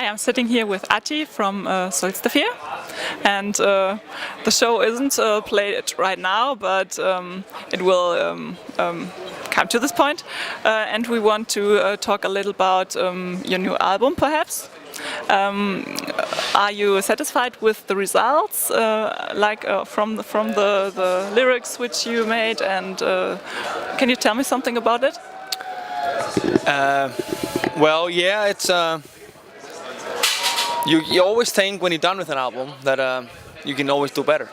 Hi, I'm sitting here with Ati from Solstafir, and the show isn't played right now, but it will come to this point, and we want to talk a little about your new album, perhaps. Are you satisfied with the results, from the lyrics which you made, and can you tell me something about it? Well, yeah, it's you always think when you're done with an album that you can always do better,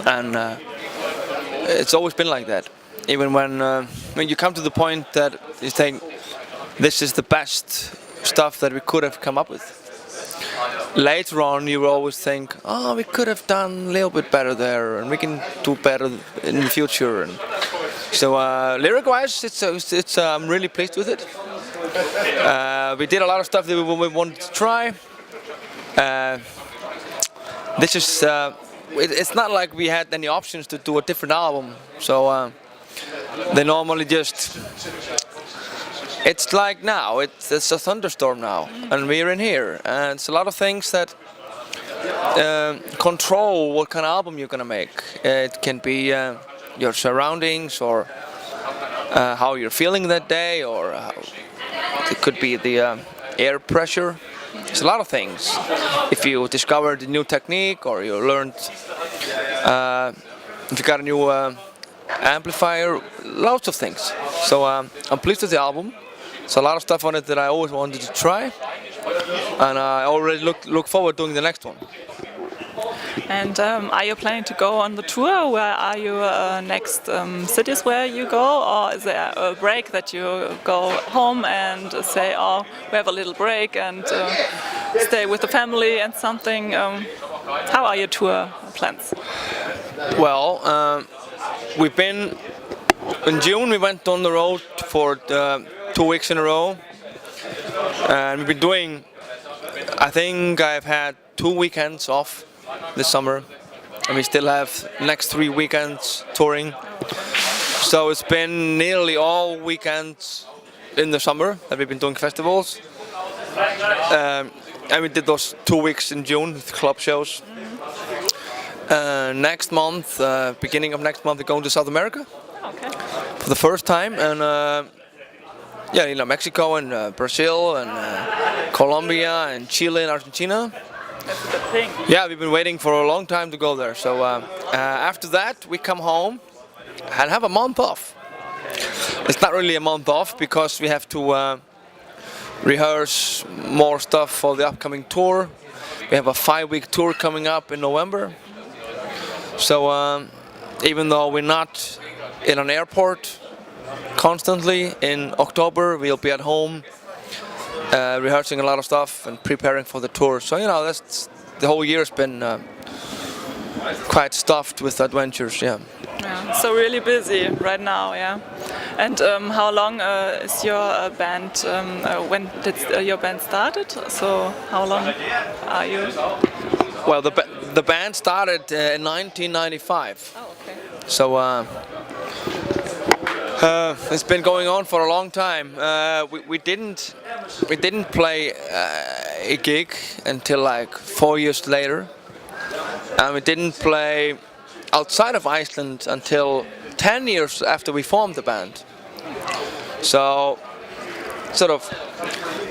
and it's always been like that. Even when you come to the point that you think this is the best stuff that we could have come up with. Later on, you will always think, oh, we could have done a little bit better there, and we can do better in the future. And so, lyric-wise, I'm really pleased with it. We did a lot of stuff that we wanted to try. This is, it's not like we had any options to do a different album. So they normally just, it's like now, it's a thunderstorm now, and we're in here. And it's a lot of things that control what kind of album you're gonna make. It can be your surroundings, or how you're feeling that day, or it could be the air pressure. It's a lot of things. If you discovered a new technique, or you learned, if you got a new amplifier, lots of things. So I'm pleased with the album. There's a lot of stuff on it that I always wanted to try, and I already look forward to doing the next one. And are you planning to go on the tour? Where are your next cities where you go, or is there a break that you go home and say, oh, we have a little break and stay with the family and something? How are your tour plans? Well, we've been in June. We went on the road for 2 weeks in a row, and we've been doing. I think I've had 2 weekends off this summer, and we still have next 3 weekends touring. So it's been nearly all weekends in the summer that we've been doing festivals, and we did those 2 weeks in June with club shows. Next month, beginning of next month, we're going to South America. Okay. For the first time, and yeah, you know, Mexico and Brazil and Colombia and Chile and Argentina. That's a good thing. Yeah, we've been waiting for a long time to go there. So after that, we come home and have a month off. It's not really a month off because we have to rehearse more stuff for the upcoming tour. We have a 5-week tour coming up in November. So even though we're not in an airport constantly, in October we'll be at home rehearsing a lot of stuff and preparing for the tour. So, you know, that's the whole year's been quite stuffed with adventures, yeah. Yeah, so really busy right now, yeah. And how long is your band, when did your band started? So how long are you? Well, the band started in 1995. Oh, okay. So it's been going on for a long time. We didn't play a gig until like 4 years later, and we didn't play outside of Iceland until 10 years after we formed the band. So sort of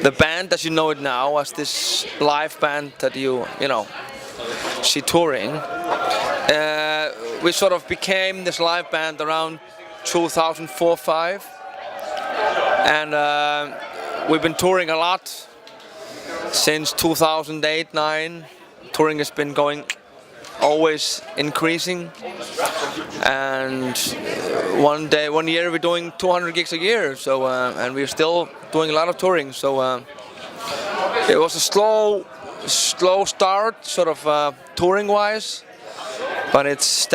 the band as you know it now, as this live band that you know see touring, we sort of became this live band around 2004-05, and we've been touring a lot since 2008-09. Touring has been going always increasing, and one year we're doing 200 gigs a year. So and we're still doing a lot of touring. So it was a slow start, sort of touring wise. But it's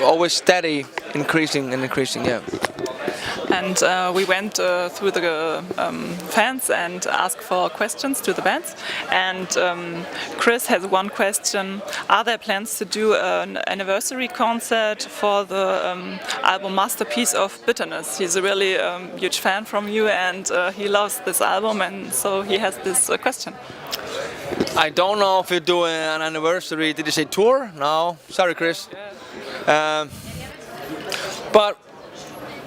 always steady, increasing and increasing, yeah. And we went through the fans and asked for questions to the bands. And Chris has one question: are there plans to do an anniversary concert for the album Masterpiece of Bitterness? He's a really huge fan from you, and he loves this album, and so he has this question. I don't know if we're doing an anniversary. Did you say tour? No. Sorry, Chris. But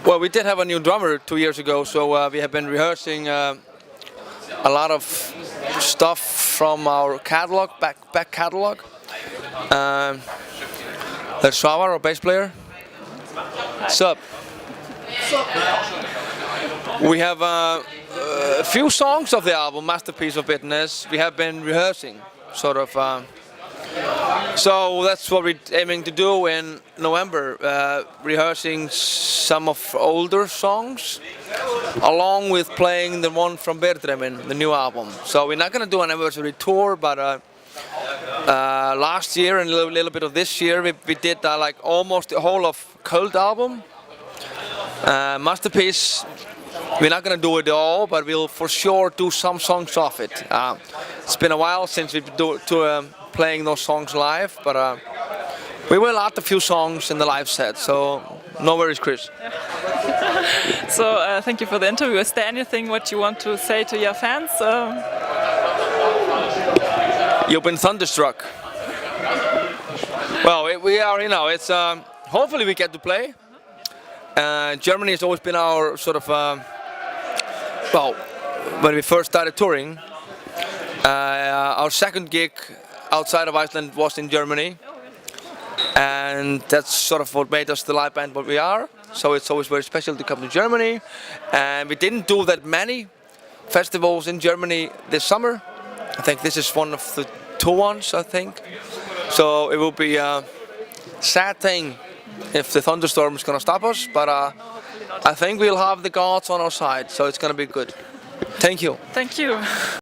well, we did have a new drummer 2 years ago, so we have been rehearsing a lot of stuff from our catalog, back catalog. There's Svavar, our bass player. Sup? We have a few songs of the album, Masterpiece of Bitterness, we have been rehearsing, sort of. So that's what we're aiming to do in November, rehearsing some of older songs, along with playing the one from Verdremin, the new album. So we're not going to do an anniversary tour, but last year and a little bit of this year, we did like almost the whole of Cold album. Masterpiece, we're not going to do it all, but we'll for sure do some songs off it. It's been a while since we've been playing those songs live, but we will add a few songs in the live set, so no worries, Chris. So thank you for the interview. Is there anything what you want to say to your fans? You've been thunderstruck. Well, we are, you know, it's hopefully we get to play. Germany has always been our sort of, well, when we first started touring, our second gig outside of Iceland was in Germany, and that's sort of what made us the live band what we are. So it's always very special to come to Germany, and we didn't do that many festivals in Germany this summer. I think this is one of the 2 ones, I think. So it will be a sad thing if the thunderstorm is going to stop us, but I think we'll have the gods on our side, so it's going to be good. Thank you. Thank you.